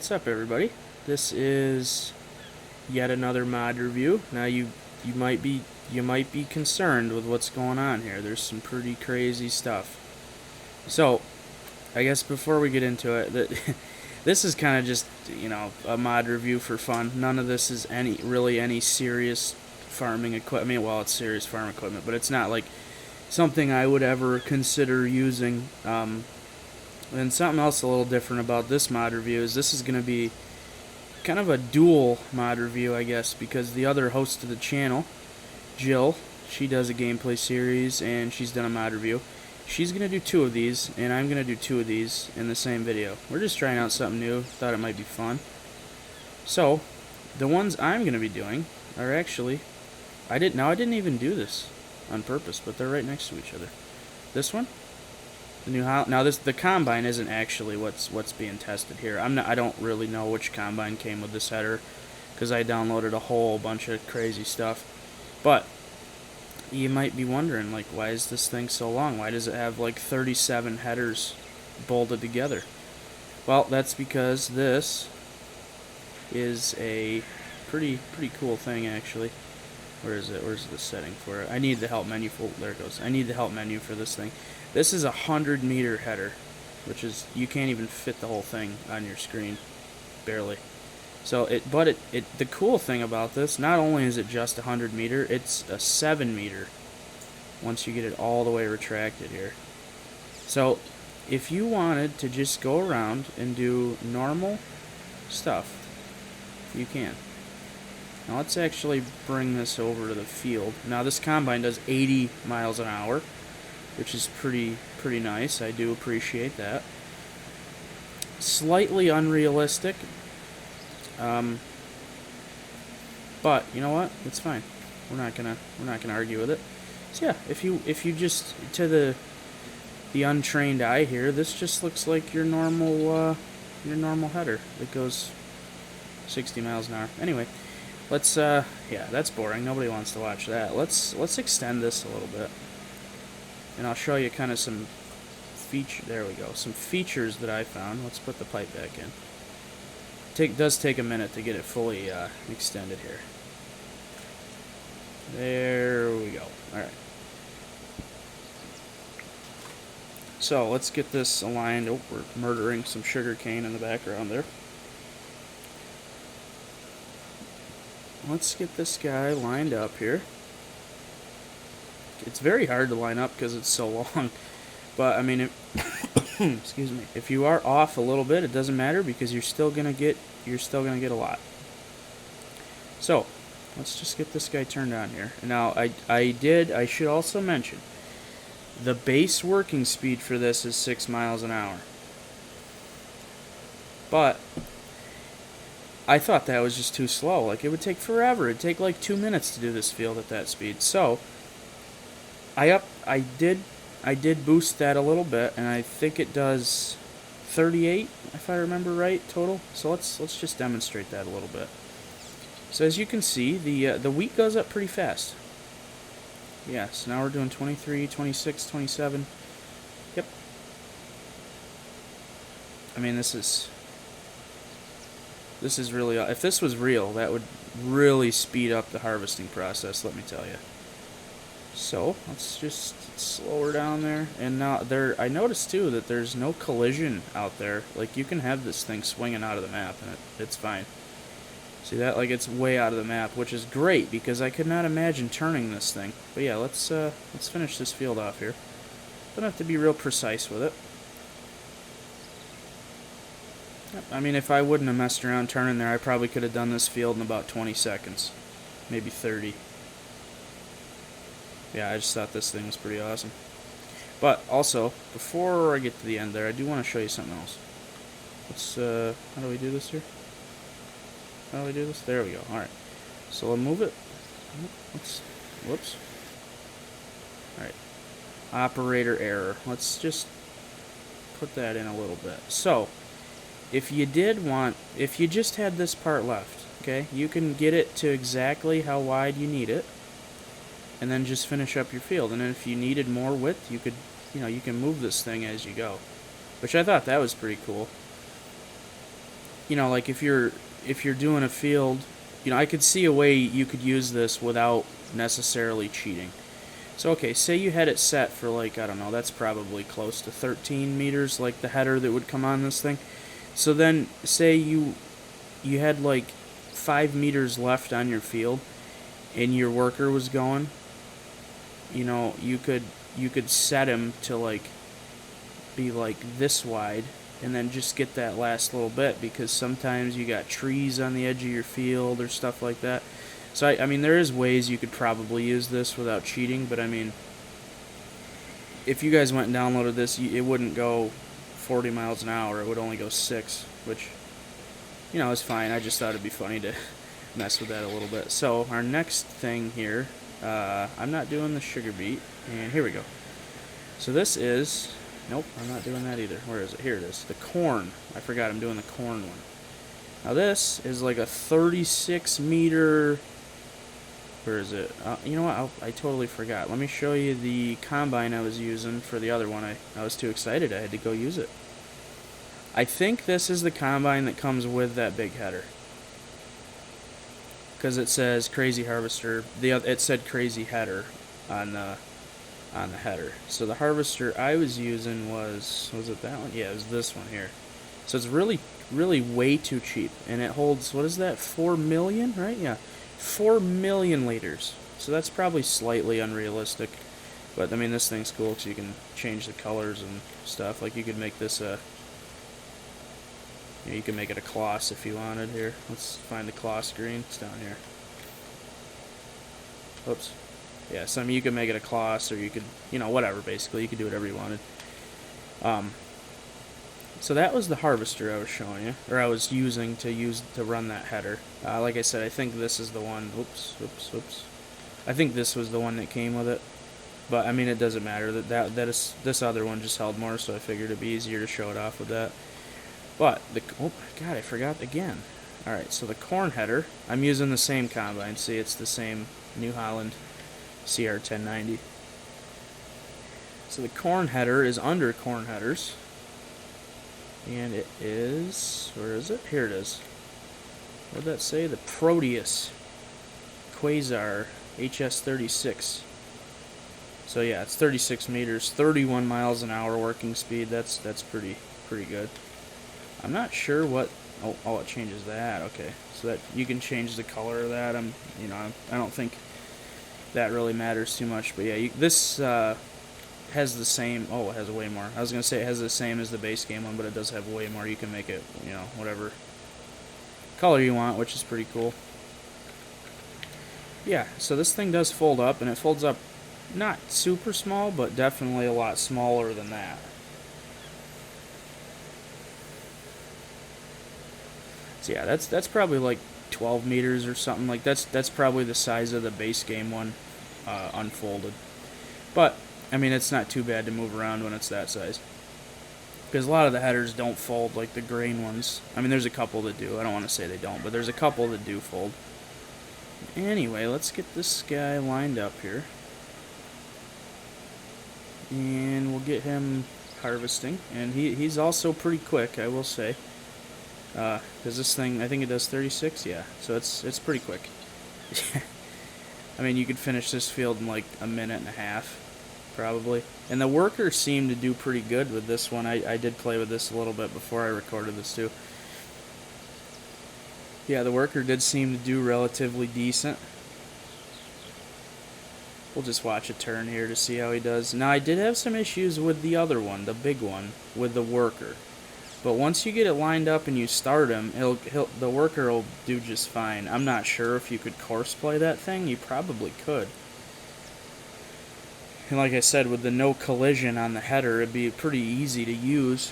What's up, everybody? This is yet another mod review. Now you might be concerned with what's going on here. There's some pretty crazy stuff. So, I guess before we get into it, this is kind of just, a mod review for fun. None of this is really any serious farming equipment. I mean, well, it's serious farm equipment, but it's not like something I would ever consider using. And something else a little different about this mod review is this is going to be kind of a dual mod review, I guess, because the other host of the channel, Jill, she does a gameplay series and she's done a mod review. She's going to do 2 of these, and I'm going to do 2 of these in the same video. We're just trying out something new. Thought it might be fun. So, the ones I'm going to be doing are actually... I didn't even do this on purpose, but they're right next to each other. This one, the new now the combine isn't actually what's being tested here. I don't really know which combine came with this header, because I downloaded a whole bunch of crazy stuff. But you might be wondering, like, why is this thing so long? Why does it have like 37 headers bolted together? Well, that's because this is a pretty cool thing, actually. Where is it? Where's the setting for it? I need the help menu for... There it goes. I need the help menu for this thing. This is a 100-meter header, which is... You can't even fit the whole thing on your screen. Barely. So, the cool thing about this, not only is it just 100-meter, it's a 7-meter once you get it all the way retracted here. So, if you wanted to just go around and do normal stuff, you can. Now let's actually bring this over to the field. Now this combine does 80 miles an hour, which is pretty nice. I do appreciate that. Slightly unrealistic, but you know what? It's fine. We're not gonna argue with it. So yeah, if you just, to the untrained eye here, this just looks like your normal header that goes 60 miles an hour. Anyway. Let's, yeah, that's boring. Nobody wants to watch that. Let's extend this a little bit. And I'll show you kind of some there we go. Some features that I found. Let's put the pipe back in. Does take a minute to get it fully extended here. There we go. Alright. So, let's get this aligned. Oh, we're murdering some sugar cane in the background there. Let's get this guy lined up here. It's very hard to line up because it's so long. But, I mean, excuse me. If you are off a little bit, it doesn't matter because you're still gonna get a lot. So, let's just get this guy turned on here. Now, I should also mention, the base working speed for this is 6 miles an hour. But I thought that was just too slow. Like, it would take forever. It'd take like 2 minutes to do this field at that speed. So, I did boost that a little bit, and I think it does 38, if I remember right, total. So let's just demonstrate that a little bit. So as you can see, the wheat goes up pretty fast. Yeah, so now we're doing 23, 26, 27. Yep. I mean, this is really... If this was real, that would really speed up the harvesting process, let me tell you. So, let's just slow her down there. And now, I noticed, too, that there's no collision out there. Like, you can have this thing swinging out of the map, and it's fine. See that? Like, it's way out of the map, which is great, because I could not imagine turning this thing. But yeah, let's finish this field off here. Don't have to be real precise with it. I mean, if I wouldn't have messed around turning there, I probably could have done this field in about 20 seconds. Maybe 30. Yeah, I just thought this thing was pretty awesome. But, also, before I get to the end there, I do want to show you something else. Let's, how do we do this here? How do we do this? There we go. Alright. So, I'll move it. Whoops. Alright. Operator error. Let's just put that in a little bit. So, if you just had this part left, okay, you can get it to exactly how wide you need it, and then just finish up your field. And then if you needed more width, you could, you can move this thing as you go, which I thought that was pretty cool. you know, like if you're doing a field, you know, I could see a way you could use this without necessarily cheating. So okay, say you had it set for like, I don't know, that's probably close to 13 meters, like the header that would come on this thing. So then say you had like 5 meters left on your field and your worker was going, you know, you could set him to like be like this wide and then just get that last little bit, because sometimes you got trees on the edge of your field or stuff like that. So I mean, there is ways you could probably use this without cheating, but I mean, if you guys went and downloaded this, it wouldn't go 40 miles an hour. It would only go 6, which, you know, is fine. I just thought it'd be funny to mess with that a little bit. So our next thing here, I'm not doing the sugar beet, and here we go. So this is, nope, I'm not doing that either. Where is it? Here it is. The corn. I forgot I'm doing the corn one. Now this is like a 36 meter, where is it? You know what? I totally forgot. Let me show you the combine I was using for the other one. I was too excited. I had to go use it. I think this is the combine that comes with that big header, because it says Crazy Harvester. It said Crazy Header on the header. So the harvester I was using was it that one? Yeah, it was this one here. So it's really way too cheap, and it holds, what is that, 4 million, right? Yeah, 4 million liters. So that's probably slightly unrealistic, but I mean, this thing's cool because you can change the colors and stuff. Like you could make this you can make it a Kloss if you wanted. Here, let's find the Kloss green. It's down here. Oops. Yeah, so I mean, you could make it a Kloss, or you could, you know, whatever, basically. You could do whatever you wanted. So that was the harvester I was showing you, or I was using to run that header. Like I said, I think this is the one. Oops. I think this was the one that came with it. But I mean, it doesn't matter. This other one just held more, so I figured it'd be easier to show it off with that. But oh god, I forgot again. All right, so the corn header, I'm using the same combine. See, it's the same New Holland CR1090. So the corn header is under corn headers, and it is, where is it? Here it is. What did that say? The Proteus Quasar HS36. So yeah, it's 36 meters, 31 miles an hour working speed. That's pretty good. I'm not sure what. Oh, it changes that. Okay, so that you can change the color of that. I don't think that really matters too much. But yeah, this has the same. Oh, it has way more. I was gonna say it has the same as the base game one, but it does have way more. You can make it, you know, whatever color you want, which is pretty cool. Yeah, so this thing does fold up, and it folds up not super small, but definitely a lot smaller than that. So yeah, that's probably like 12 meters or something. Like that's probably the size of the base game one, unfolded. But I mean, it's not too bad to move around when it's that size, because a lot of the headers don't fold like the grain ones. I mean, there's a couple that do. I don't want to say they don't, but there's a couple that do fold. Anyway, let's get this guy lined up here, and we'll get him harvesting. And he's also pretty quick, I will say. Because this thing, I think it does 36, yeah, so it's pretty quick. I mean, you could finish this field in like a minute and a half, probably. And the worker seemed to do pretty good with this one. I did play with this a little bit before I recorded this too. Yeah, the worker did seem to do relatively decent. We'll just watch a turn here to see how he does. Now, I did have some issues with the other one, the big one, with the worker. But once you get it lined up and you start him, the worker will do just fine. I'm not sure if you could course play that thing. You probably could. And like I said, with the no collision on the header, it'd be pretty easy to use.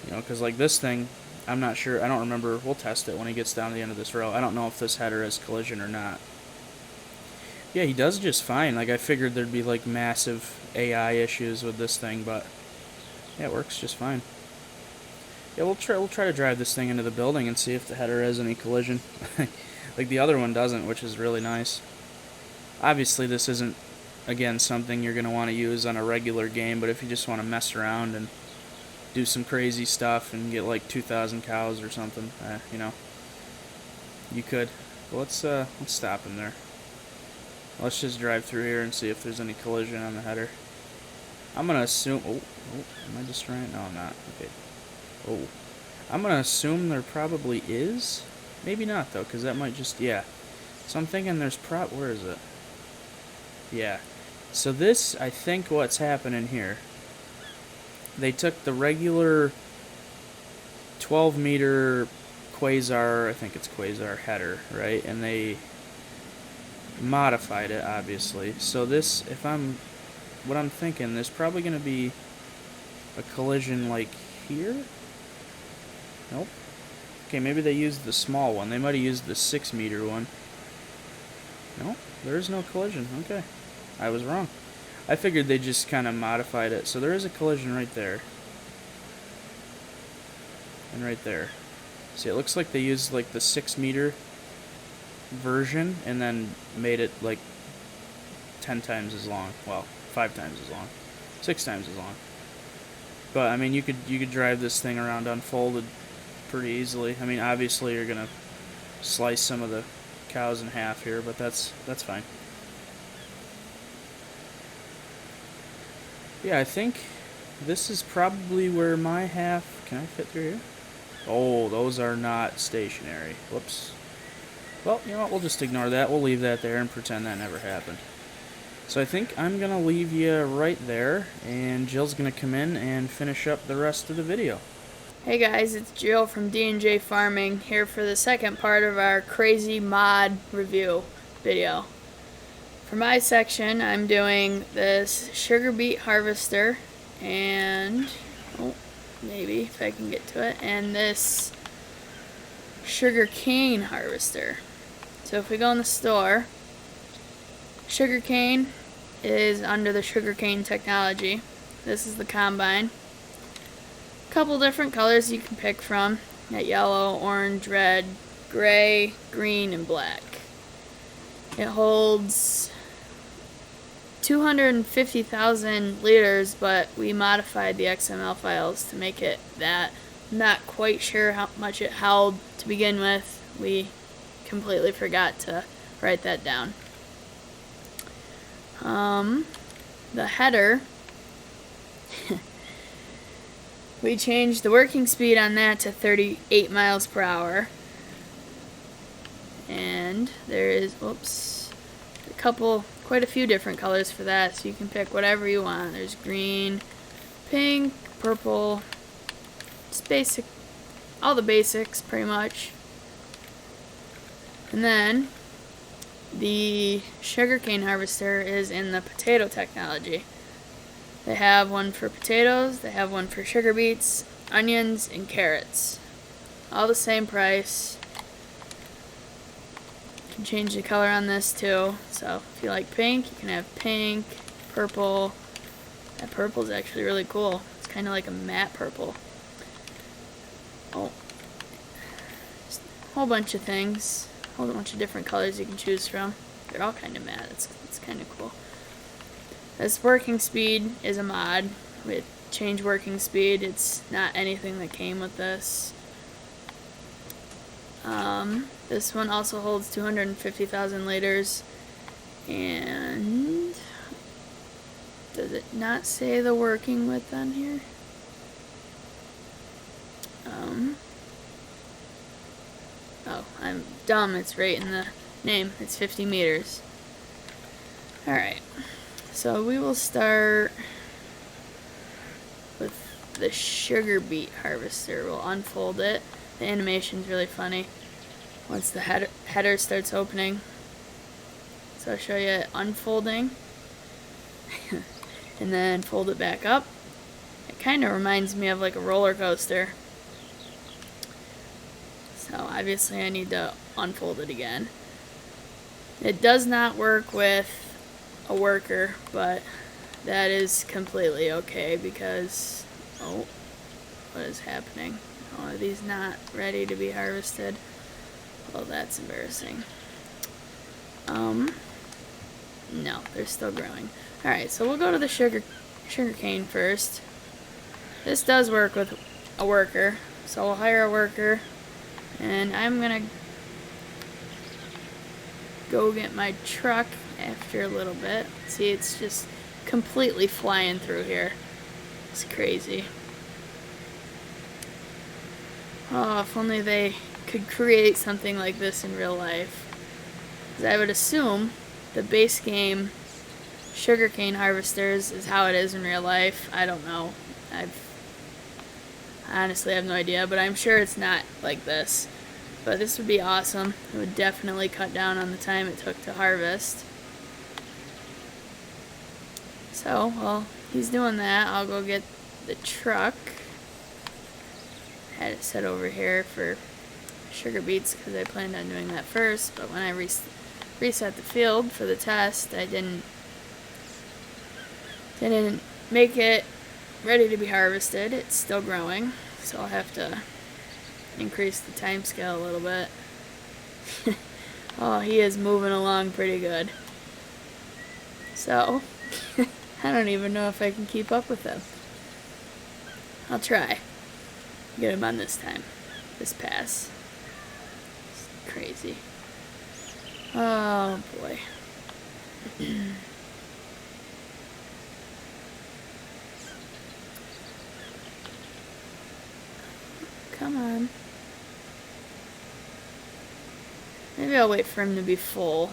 You know, because like this thing, I'm not sure. I don't remember. We'll test it when he gets down to the end of this row. I don't know if this header has collision or not. Yeah, he does just fine. Like, I figured there'd be like massive AI issues with this thing, but yeah, it works just fine. Yeah, we'll try to drive this thing into the building and see if the header has any collision. Like the other one doesn't, which is really nice. Obviously, this isn't, again, something you're going to want to use on a regular game, but if you just want to mess around and, do some crazy stuff and get like 2,000 cows or something. You know, you could. But let's stop him there. Let's just drive through here and see if there's any collision on the header. I'm gonna assume. Oh, am I destroying? No, I'm not. Okay. Oh, I'm gonna assume there probably is. Maybe not though, because that might just, yeah. So I'm thinking there's where is it? Yeah. So this, I think what's happening here, they took the regular 12 meter quasar, I think it's quasar header, right? And they modified it, obviously. So this, what I'm thinking, there's probably going to be a collision like here? Nope. Okay, maybe they used the small one. They might have used the 6 meter one. No, there is no collision. Okay. I was wrong. I figured they just kind of modified it. So there is a collision right there. And right there. See, it looks like they used like the 6 meter version and then made it like 10 times as long. Well, 5 times as long. 6 times as long. But I mean, you could drive this thing around unfolded pretty easily. I mean, obviously you're gonna slice some of the cows in half here, but that's fine. Yeah, I think this is probably where my half. Can I fit through here? Oh, those are not stationary. Whoops. Well, you know what? We'll just ignore that. We'll leave that there and pretend that never happened. So I think I'm going to leave you right there, and Jill's going to come in and finish up the rest of the video. Hey guys, it's Jill from D&J Farming here for the second part of our crazy mod review video. For my section, I'm doing this sugar beet harvester and, oh, maybe if I can get to it, and this sugar cane harvester. So if we go in the store, sugar cane is under the sugar cane technology. This is the combine. Couple different colors you can pick from. Got yellow, orange, red, gray, green, and black. It holds 250,000 liters, but we modified the XML files to make it that. I'm not quite sure how much it held to begin with. We completely forgot to write that down. The header, we changed the working speed on that to 38 miles per hour. And there is, quite a few different colors for that, so you can pick whatever you want. There's green, pink, purple, just basic, all the basics pretty much. And then the sugarcane harvester is in the potato technology. They have one for potatoes, they have one for sugar beets, onions, and carrots. All the same price. You can change the color on this too. So if you like pink, you can have pink, purple. That purple is actually really cool. It's kind of like a matte purple. Oh, just a whole bunch of things. A whole bunch of different colors you can choose from. They're all kind of matte. It's kind of cool. This working speed is a mod. We change working speed. It's not anything that came with this. This one also holds 250,000 liters. And does it not say the working width on here? Oh, I'm dumb. It's right in the name. It's 50 meters. Alright. So we will start with the sugar beet harvester. We'll unfold it. The animation's really funny once the header starts opening. So I'll show you it unfolding and then fold it back up. It kind of reminds me of like a roller coaster. So obviously I need to unfold it again. It does not work with a worker, but that is completely okay because, oh, what is happening? Oh, are these not ready to be harvested? Well, that's embarrassing. No, they're still growing. Alright, so we'll go to the sugar cane first. this does work with a worker, so we'll hire a worker, and I'm gonna go get my truck after a little bit. See, it's just completely flying through here. It's crazy. Oh, if only they could create something like this in real life. Because I would assume the base game sugarcane harvesters is how it is in real life. I don't know. I honestly have no idea, but I'm sure it's not like this. But this would be awesome. It would definitely cut down on the time it took to harvest. So, while he's doing that, I'll go get the truck. Had it set over here for sugar beets because I planned on doing that first, but when I reset the field for the test, I didn't make it ready to be harvested. It's still growing, so I'll have to increase the time scale a little bit. Oh, he is moving along pretty good. So, I don't even know if I can keep up with him. I'll try. Get him on this time. This pass. It's crazy. Oh boy. Come on. Maybe I'll wait for him to be full.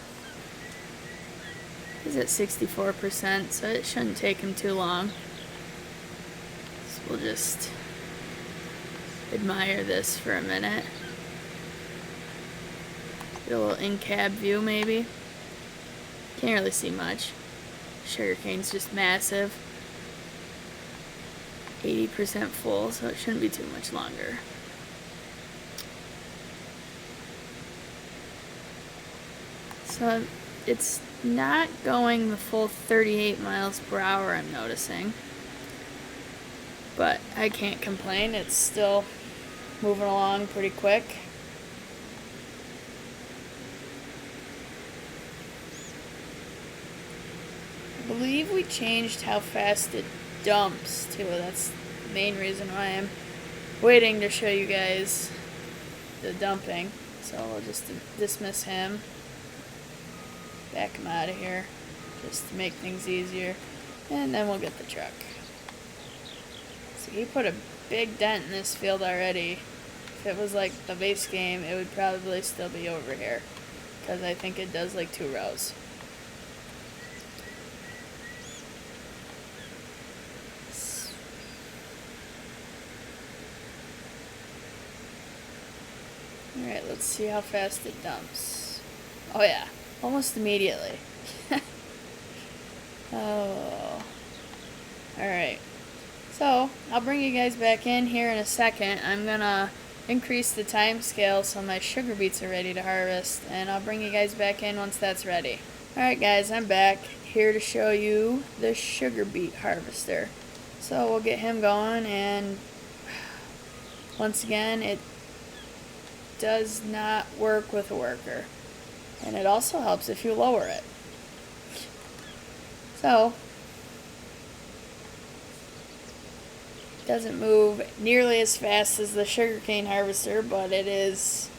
He's at 64%, so it shouldn't take him too long. So we'll just admire this for a minute. Get a little in-cab view, maybe. Can't really see much. Sugarcane's just massive. 80% full, so it shouldn't be too much longer. So it's not going the full 38 miles per hour, I'm noticing. But I can't complain, it's still moving along pretty quick. I believe we changed how fast it dumps too. That's the main reason why I'm waiting to show you guys the dumping. So I'll just dismiss him. Back him out of here just to make things easier. And then we'll get the truck. So he put a big dent in this field already. If it was like the base game, it would probably still be over here. Because I think it does like 2 rows. Alright, let's see how fast it dumps. Oh yeah, almost immediately. Oh. Alright. So, I'll bring you guys back in here in a second. I'm gonna increase the time scale so my sugar beets are ready to harvest, and I'll bring you guys back in once that's ready. Alright guys, I'm back here to show you the sugar beet harvester. So we'll get him going, and once again, it does not work with a worker. And it also helps if you lower it. So, it doesn't move nearly as fast as the sugarcane harvester, but it is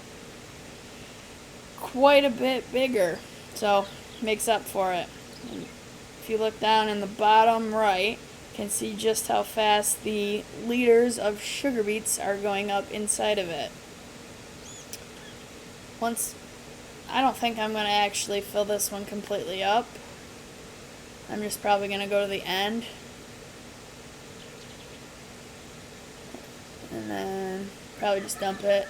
quite a bit bigger. So, makes up for it. And if you look down in the bottom right, you can see just how fast the liters of sugar beets are going up inside of it. I don't think I'm going to actually fill this one completely up. I'm just probably going to go to the end. And then probably just dump it.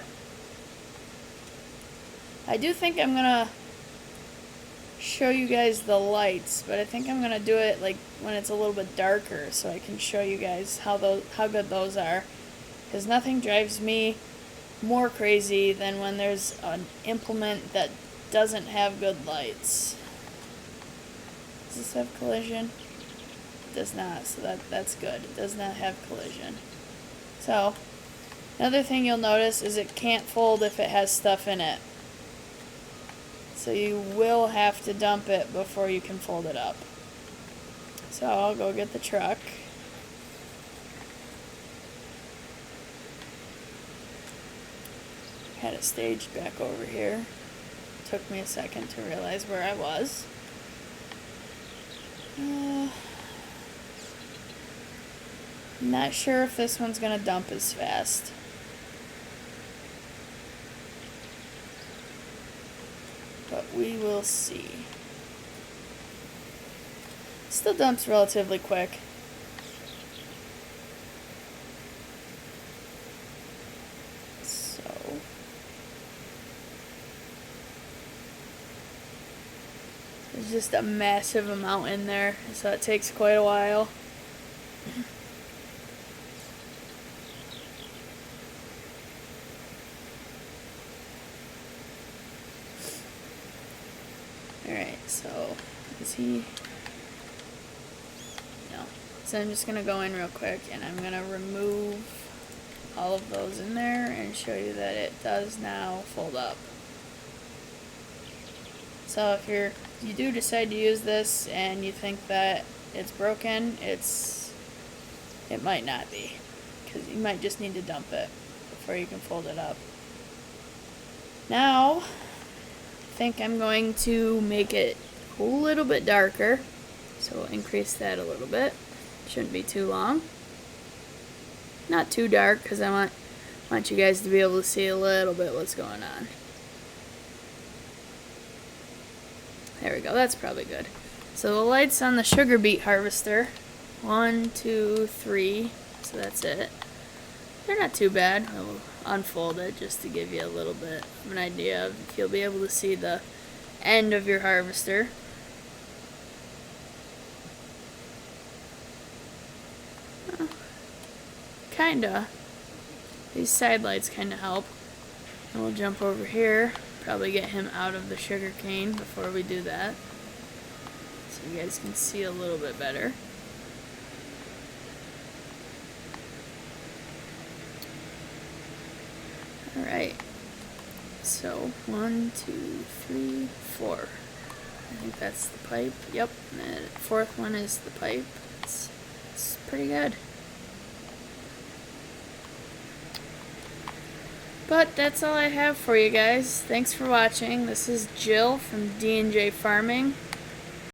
I do think I'm going to show you guys the lights, but I think I'm going to do it like when it's a little bit darker so I can show you guys how good those are. Because nothing drives me more crazy than when there's an implement that doesn't have good lights. Does this have collision? It does not, so that's good. It does not have collision. So, another thing you'll notice is it can't fold if it has stuff in it. So you will have to dump it before you can fold it up. So I'll go get the truck. Had it staged back over here. Took me a second to realize where I was. Not sure if this one's gonna dump as fast. But we will see. Still dumps relatively quick. So there's just a massive amount in there, so it takes quite a while. Alright, so is he? No. So I'm just going to go in real quick and I'm going to remove all of those in there and show you that it does now fold up. So if you do decide to use this and you think that it's broken, it might not be, because you might just need to dump it before you can fold it up. Now, I think I'm going to make it a little bit darker, so we'll increase that a little bit. Shouldn't be too long. Not too dark, because I want you guys to be able to see a little bit what's going on. There we go, that's probably good. So the lights on the sugar beet harvester, 1, 2, 3, so that's it. They're not too bad. I'll unfold it just to give you a little bit of an idea of if you'll be able to see the end of your harvester. Kinda. These side lights kinda help. And we'll jump over here. Probably get him out of the sugar cane before we do that, so you guys can see a little bit better. Alright, so 1, 2, 3, 4. I think that's the pipe. Yep, and the fourth one is the pipe. It's pretty good. But that's all I have for you guys. Thanks for watching. This is Jill from D&J Farming.